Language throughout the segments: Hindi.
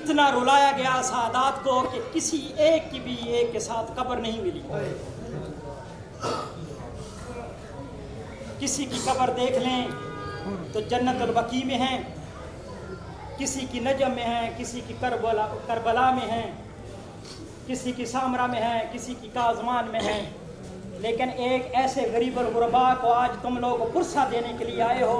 इतना रुलाया गया सादात को कि किसी एक की भी एक के साथ कब्र नहीं मिली। किसी की कब्र देख लें तो जन्नतुल बकी में है, किसी की नजम में है, किसी की करबला में है, किसी की सामरा में है, किसी की काजमान में है। लेकिन एक ऐसे गरीबुल गुरबा को आज तुम लोग पुरसा देने के लिए आए हो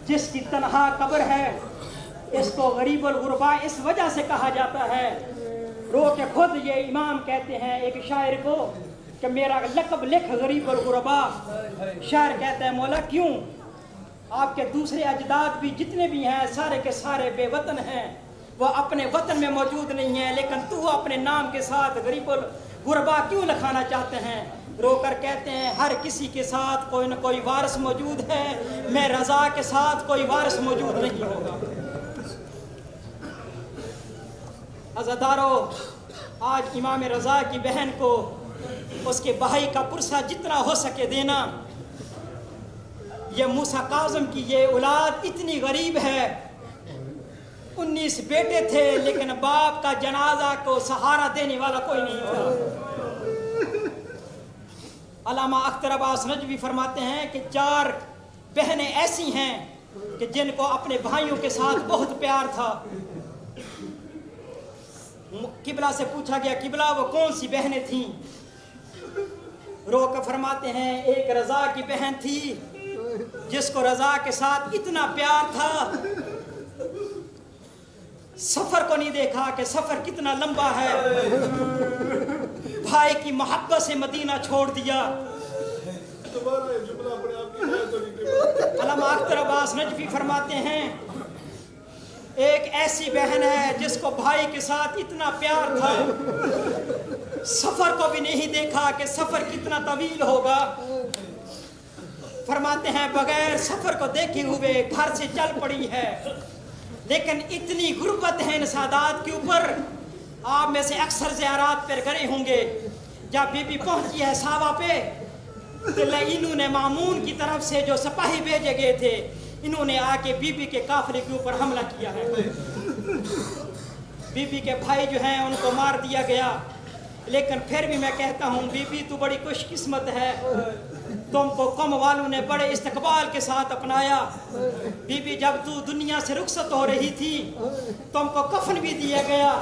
जिसकी तनहा कब्र है। इसको गरीबुल गुरबा इस वजह से कहा जाता है, रो के खुद ये इमाम कहते हैं एक शायर को कि मेरा लक़ब लिख गरीबुल गुरबा। शायर कहता है मौला क्यों, आपके दूसरे अजदाद भी जितने भी हैं सारे के सारे बेवतन हैं, वो अपने वतन में मौजूद नहीं है, लेकिन तू अपने नाम के साथ गरीबुल गुरबा क्यों लिखाना चाहते हैं। रोकर कहते हैं हर किसी के साथ कोई न कोई वारिस मौजूद है, मैं रज़ा के साथ कोई वारिस मौजूद नहीं होगा। अज़ादारों, आज इमाम रज़ा की बहन को उसके भाई का पुरसा जितना हो सके देना। ये मूसा काज़म की ये औलाद इतनी गरीब है, 19 बेटे थे लेकिन बाप का जनाजा को सहारा देने वाला कोई नहीं था। अल्लामा अख्तर अब्बास नजवी फरमाते हैं कि 4 बहनें ऐसी हैं कि जिनको अपने भाइयों के साथ बहुत प्यार था। किबला से पूछा गया किबला वो कौन सी बहनें थीं। रो कर फरमाते हैं एक रज़ा की बहन थी जिसको रज़ा के साथ इतना प्यार था, सफर को नहीं देखा कि सफर कितना लंबा है, भाई की मोहब्बत से मदीना छोड़ दिया। अल्लामा अख्तर अब्बास नजफी फरमाते हैं एक ऐसी बहन है जिसको भाई के साथ इतना प्यार था, सफर को भी नहीं देखा कि सफर कितना तवील होगा। फरमाते हैं बगैर सफर को देखे हुए घर से चल पड़ी है, लेकिन इतनी गुर्बत है इन सादात के ऊपर। आप में से अक्सर ज़ियारात पर गए होंगे, जब बीबी पहुंची है सावा पे तो इन्होंने मामून की तरफ से जो सिपाही भेजे गए थे, इन्होंने आके बीबी के काफिले के ऊपर हमला किया है। बीबी के भाई जो हैं उनको मार दिया गया, लेकिन फिर भी मैं कहता हूँ बीबी तू बड़ी खुशकिस्मत है, तुमको कौम वालों ने बड़े इस्तकबाल के साथ अपनाया। बीबी जब तू दुनिया से रुखसत हो रही थी तुमको कफन भी दिया गया,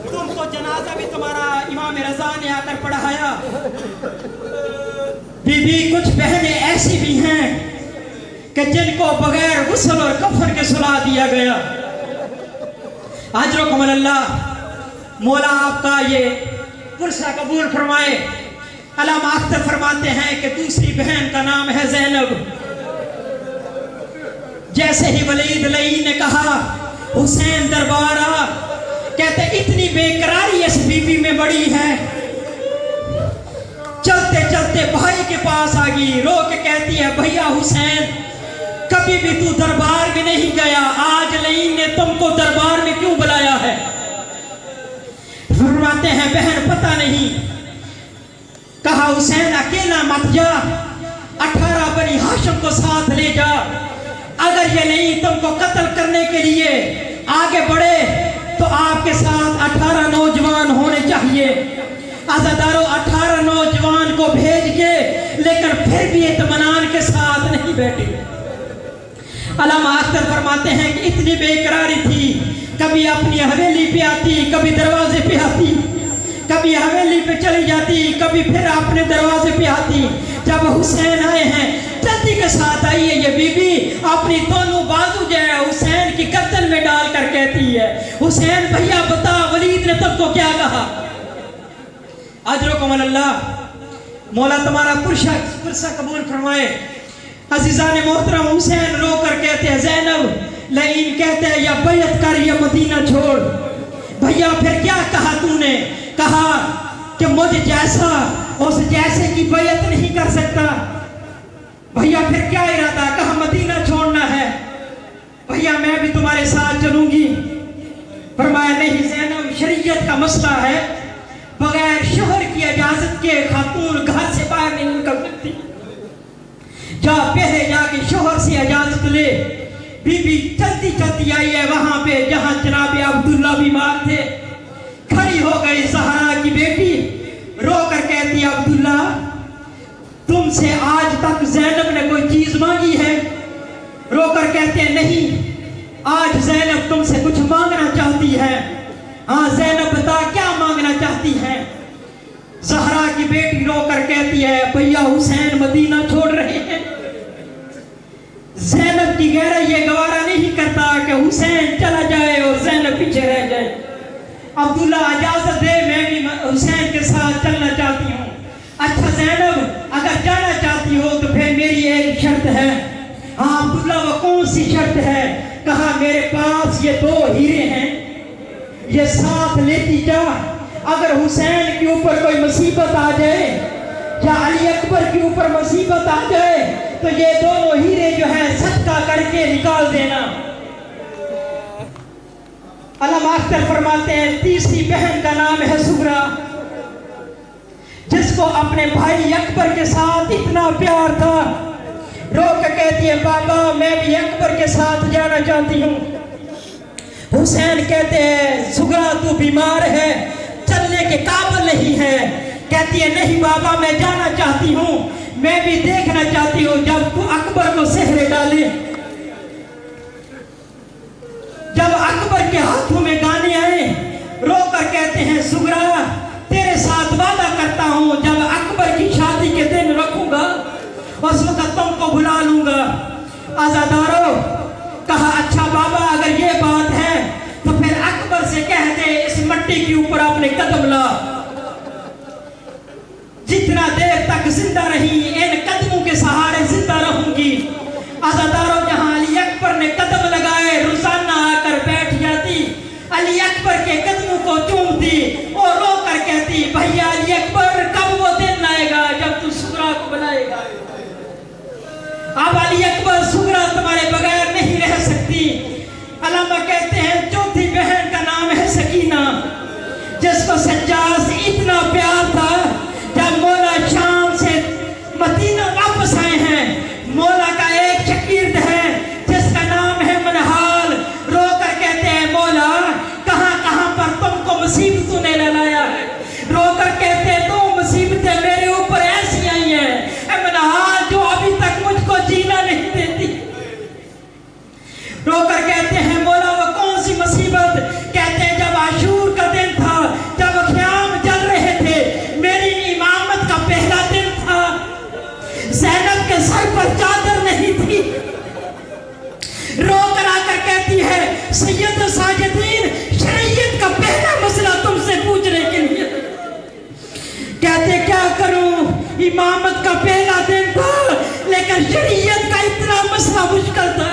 तुमको जनाजा भी तुम्हारा इमाम रज़ा ने आकर पढ़ाया। बीबी कुछ बहनें ऐसी भी हैं कि जिनको बगैर गुस्ल और कफन के सुला दिया गया। अजरुकुम अल्लाह, मौला आपका ये पुरसा कबूल फरमाए। अल्लामा अख्तर फरमाते हैं कि दूसरी बहन का नाम है ज़ैनब। जैसे ही वलीद लई ने कहा हुसैन दरबार आ, कहते इतनी बेकरारी इस बीबी में बड़ी है, चलते चलते भाई के पास आ गई, रो के कहती है भैया हुसैन कभी भी तू दरबार में नहीं गया, आज लईन ने तुमको दरबार में क्यों बुलाया है। फरमाते हैं बहन पता नहीं। कहा हुसैन अकेला मत जा, 18 बनी हाशिम को साथ ले जा, अगर ये नहीं तुमको कत्ल करने के लिए आगे बढ़े तो आपके साथ 18 नौजवान होने चाहिए। अज़ादारों 18 नौजवान को भेज के, लेकिन फिर भी इत्मीनान के साथ नहीं बैठे। अल्लामा अख्तर फरमाते हैं कि इतनी बेकरारी थी, कभी अपनी हवेली पे आती, कभी दरवाजे पे आती, कभी हवेली पे चली जाती, कभी फिर अपने दरवाजे पे आती। जब हुसैन आए हैं जल्दी के साथ आई है ये बीबी, अपनी दोनों बाजू जो है हुसैन की गर्दन में डाल कर कहती है हुसैन भैया बता वलीद ने तुमको क्या कहा। अजरुकुम अल्लाह, मौला तुम्हारा पुरसा कबूल फरमाए। अजीजा ने मोहतरम हुसैन रो कर कहते हैं ज़ैनब लईन कहते हैं या बैत कर या मदीना छोड़। भैया फिर क्या कहा तूने। कहा कि मुझ जैसा उस जैसे की बैत नहीं कर सकता। भैया फिर क्या इरादा। कहा मदीना छोड़ना है। भैया मैं भी तुम्हारे साथ चलूंगी। फरमाया नहीं ज़ैनब शरीयत का मसला है, बगैर शोहर की इजाजत के खातून घर से बाहर नहीं निकल सकती। जा पहले जाके शोहर से इजाजत ले। बीबी चलती चलती चलती आई है वहां पे जहां जनाब अब्दुल्ला बीमार थे। खड़ी हो गई ज़हरा की बेटी, रोकर कहती है अब्दुल्ला तुमसे आज तक ज़ैनब ने कोई चीज मांगी है? रोकर कहते हैं नहीं, आज ज़ैनब तुमसे कुछ मांगना चाहती है। हाँ ज़ैनब बता क्या मांगना चाहती है? ज़हरा की बेटी रोकर कहती है भैया हुसैन मदीना छोड़ रहे हैं। ज़ैनब की गहरा ये गवारा नहीं करता कि हुसैन चला जाए और ज़ैनब पीछे रह जाए। अब्दुल्ला इजाजत दे, मैं भी हुसैन के साथ चलना चाहती हूँ। अच्छा ज़ैनब अगर जाना चाहती हो तो फिर मेरी एक शर्त है। हाँ अब्दुल्ला वो कौन सी शर्त है? कहा मेरे पास ये 2 हीरे हैं, ये साथ लेती जा। अगर हुसैन के ऊपर कोई मुसीबत आ जाए या अली अकबर के ऊपर मुसीबत आ जाए तो ये दोनों हीरे जो है सदका करके निकाल देना। अल्लामा अख्तर फरमाते हैं तीसरी बहन का नाम है सुगरा, जिसको अपने भाई अकबर के साथ इतना प्यार था। रोक कहती है बाबा मैं भी अकबर के साथ जाना चाहती हूँ। हुसैन कहते हैं सुगरा तू बीमार है, चलने के काबिल नहीं है। कहती है नहीं बाबा मैं जाना चाहती हूँ, मैं भी देखना चाहती हूँ जब तू अकबर को सेहरे डाले, जब अकबर के हाथों में गाने आए। रोकर कहते हैं सुगरा तेरे साथ वादा करता हूँ जब अकबर की शादी के दिन रखूंगा उस वक्त तुमको बुला लूंगा। आजादारो कहा अच्छा बाबा अगर ये बात है तो फिर अकबर से कह दे इस मट्टी के ऊपर अपने कदम ला। जितना देर तक जिंदा रही इन कदमों के सहारे जिंदा रहूंगी। आजादारों जहां अली अकबर ने कदम लगाए रोजाना आकर बैठ जाती, अली अकबर के कदमों को चूमती और रोकर कहती भैया अली अकबर कब वो दिन आएगा जब तू सुगरा को बुलाएगा। अब अली अकबर सुगरा तुम्हारे बगैर नहीं रह सकती। अल्लामा कहते हैं चौथी बहन का नाम है सकीना, जिसको सज्जाद से इतना प्यार था। जब मौला शाम से मदीना वापस आए हैं, मौला का एक शकीर्द है जिसका नाम है मनहाल। रोकर कहते हैं मौला कहां कहां पर तुमको मुसीबतों ने लाया है। रोकर कहते हैं 2 मुसीबतें मेरे ऊपर ऐसी आई हैं मनहाल जो अभी तक मुझको जीना नहीं देती। रोकर कहते हैं मौला वो कौन सी मुसीबत? कहते हैं जब आशूर का दिन था, जब ख्याम जल रहे थे, मेरी इमामत का पहला दिन था, ज़ैनब के सर पर चादर नहीं थी। रोकर आकर कहती है सैयद साजिदीन शरीयत का पहला मसला तुमसे पूछने के लिए। कहते क्या करूं इमामत का पहला दिन था लेकिन शरीयत का इतना मसला मुश्किल था।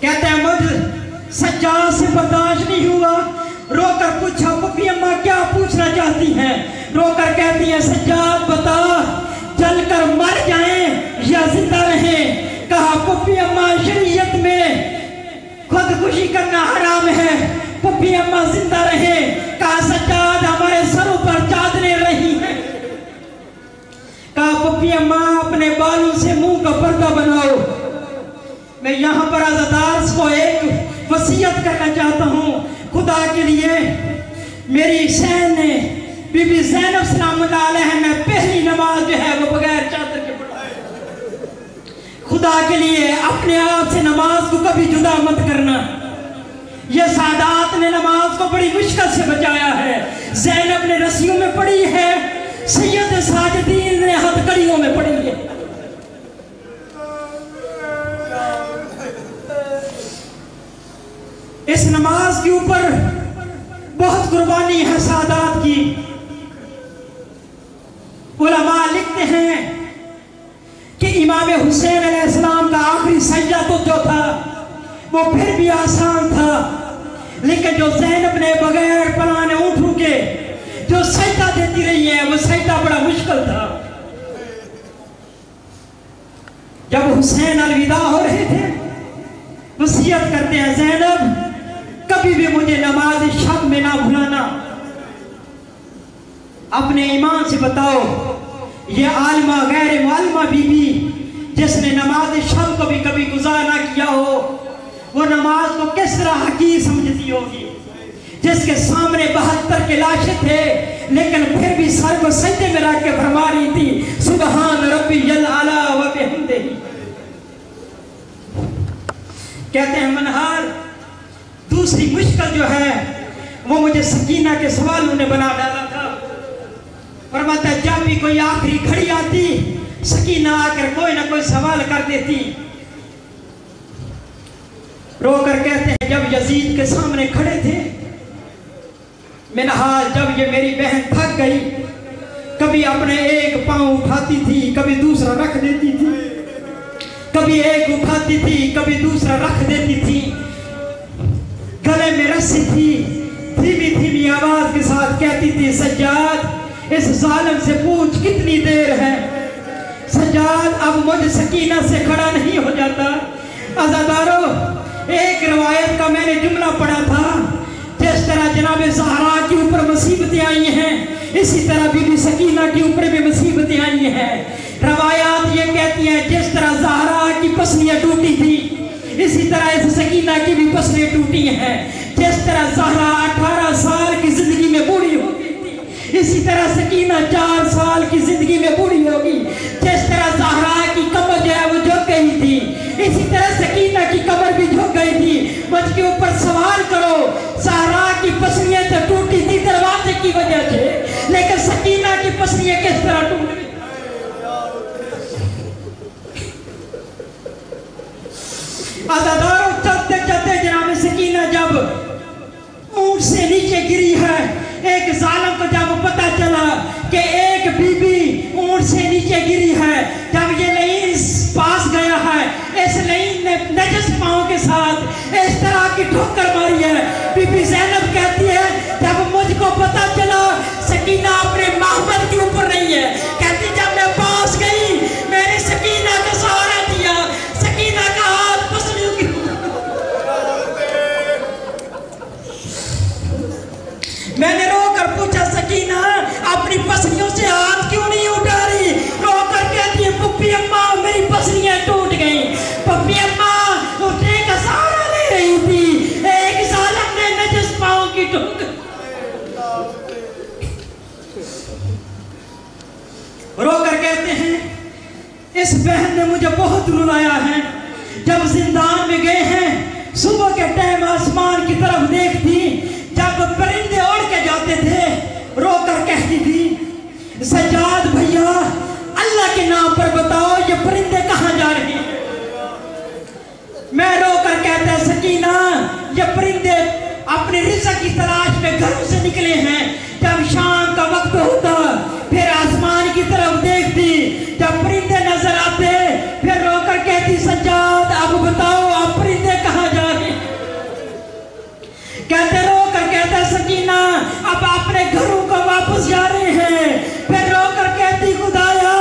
कहते हैं मुझे सज्जाद से बर्दाश्त नहीं हुआ। रोकर पूछा पप्पी अम्मा क्या पूछना चाहती हैं? रोकर कहती है सज्जाद बता जलकर मर जाएं या जिंदा रहें। कहा पप्पी अम्मा शरीयत में खुदकुशी करना हराम है, पप्पी अम्मा जिंदा रहे। कहा सज्जाद हमारे सरों पर चादरें रही हैं। कहा पप्पी अम्मा अपने बालों से मुंह का पर्दा बनाओ। मैं यहाँ पर आज़ादार को एक वसीयत करना चाहता हूँ खुदा के लिए। मेरी सैन ने बीबी ज़ैनब सलामुल्लाह अलैहा ने पहली नमाज जो है वो बगैर चादर के पढ़ाई। खुदा के लिए अपने आप से नमाज को कभी जुदा मत करना। ये सादात ने नमाज को बड़ी मुश्किल से बचाया है। ज़ैनब ने रस्सियों में पढ़ी है, सैयद साजिदीन ने हथकड़ियों में पढ़ी है। इस नमाज के ऊपर बहुत कुर्बानी है सादात की। उलमा लिखते हैं कि इमाम हुसैन अलैहिस्सलाम का आखिरी सजदा तो जो था वो फिर भी आसान था, लेकिन जो ज़ैनब ने बगैर पलाने ऊँट रुके जो सजदा देती रही है वो सजदा बड़ा मुश्किल था। जब हुसैन अलविदा हो रहे थे वसीयत करते हैं ज़ैनब कभी भी मुझे नमाज शब में ना भुलाना। अपने ईमान से बताओ ये आलिमा गैर मालिमा बीबी जिसने नमाज शब को भी कभी गुजार ना किया हो, वो नमाज को किस तरह हकीर समझती होगी। जिसके सामने 72 के लाशें थे, लेकिन फिर भी सर को सजदे में रख के फरमा रही थी सुबहान रब्बियल आला व बिहम्दिही। कहते हैं मनहार, दूसरी मुश्किल जो है वो मुझे सकीना के सवालों ने बना डाला था। फरमाता है जब भी कोई आखिरी घड़ी आती, सकीना आकर कोई ना कोई सवाल कर देती। रोकर कहते हैं जब यजीद के सामने खड़े थे, मिनहाल जब ये मेरी बहन थक गई, कभी अपने एक पांव उठाती थी, कभी दूसरा रख देती थी, कभी एक उठाती थी, कभी दूसरा रख देती थी, गले में रस्सी थी, धीमी धीमी आवाज के साथ कहती थी सज्जाद इस जालिम से पूछ कितनी देर है। सज्जाद अब मुझ सकीना से खड़ा नहीं हो जाता। अज़ादारो, एक रिवायत का मैंने जुमला पढ़ा था, जिस तरह जनाब ज़हरा के ऊपर मुसीबतें आई हैं, इसी तरह बीबी सकीना के ऊपर भी मुसीबतें आई हैं। रवायात ये कहती हैं जिस तरह ज़हरा की पसलियाँ टूटी थी, इसी तरह इस सकीना की भी पसलियाँ टूटी हैं। जिस तरह ज़हरा 18 साल की जिंदगी में बूढ़ी हो गई थी, इसी तरह सकीना 4 साल की जिंदगी में बूढ़ी होगी। जिस तरह ज़हरा की कमर जो है वो झुक गई थी, इसी तरह सकीना की कमर भी झुक गई थी। मुझके ऊपर सवाल करो, ज़हरा की पसलियाँ तो टूटी थी दरवाजे की वजह से, लेकिन सकीना की पसलियाँ किस तरह टूट गई। अज़ादारों, चलते चलते जनाब सकीना जब ऊंट से नीचे गिरी है, एक जालिम को जब पता चला कि एक बीबी ऊंट से नीचे गिरी है, जब ये लईन पास गया है, इस लईन ने नजस पांव के साथ इस तरह की ठोकर मारी है। बीबी ज़ैनब कहती है जब मुझको पता चला सकीना अपने मोहब्बत के ऊपर नहीं है, कहती जब मैं पास गई मैंने सकीना का सहारा दिया, सकीना का हाथ पसलियों की। मैंने रोकर पूछा सकीना अपनी पसलियों से हाथ क्यों नहीं उठा रही। रोकर कहती है पप्पी अम्मा मेरी पसलियां टूट गई। पप्पी अम्मा उठने का सहारा ले रही थी, एक जालिम ने नजस पांव की ठोकर। रोकर कहते हैं इस बहन ने मुझे बहुत रुलाया है। जब जिंदान में गए हैं, सुबह के टाइम आसमान की तरफ देखती, जब परिंदे उड़ के जाते थे, रोकर कहती थी सज्जाद भैया अल्लाह के नाम पर बताओ ये परिंदे कहाँ जा रहे हैं। मैं रोकर कहता सकीना ये परिंदे अपने रिज़्क़ की तलाश में घरों से निकले हैं। जब शाम का वक्त होता फिर आसमान की तरफ देखती, जब परिंदे नजर आते फिर रोकर कहती सज्जाद अब बताओ आप परिंदे कहाँ जा रहे हैं। कहते रोकर कहता सकीना अब अपने घरों को वापस जा रहे हैं। फिर रोकर कहती खुदाया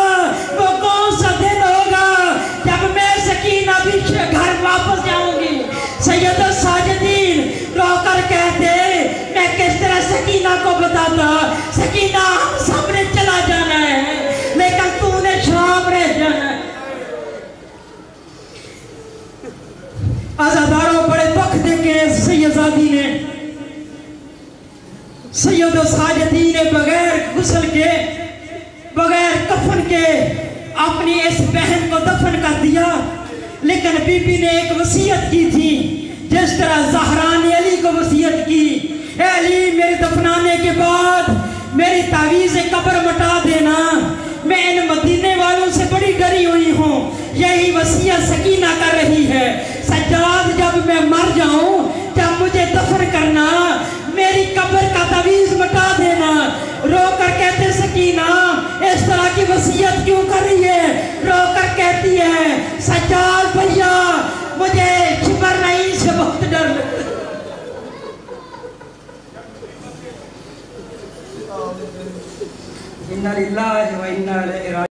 वो कौन सा दिन होगा जब मैं सकीना भी घर वापस जाऊंगी। सैयद साजिदीन रोकर कहते मैं किस तरह सकीना को बताता, सकीना हम सामने चला जाना है लेकिन तूने शाम रह जाना है। आज़ादारों, बड़े दुख देखे सैयदादी ने, सैयद साजिदी ने बगैर गुस्ल के बगैर कफन के अपनी इस बहन को दफन कर दिया। लेकिन बीबी ने एक वसीयत की थी, जिस तरह ज़हरा ने अली को वसीयत की, अली मेरे दफनाने के बाद मेरी तावीज़ कब्र मिटा देना, मैं इन मदीने वालों से बड़ी डरी हुई हूँ। यही वसीयत सकीना कर रही है। सज्जाद जब मैं मर जाऊं, जब मुझे दफन करना, मेरी कब्र का तावीज़ मिटा देना। रोकर कहते सकीना इस तरह की वसीयत क्यों कर रही है। रोकर कहती है सज्जाद भैया मुझे शिबर नहीं से बहुत डर लगता। इन्ना लिल्लाहि व इन्ना इलैहि राजिऊन।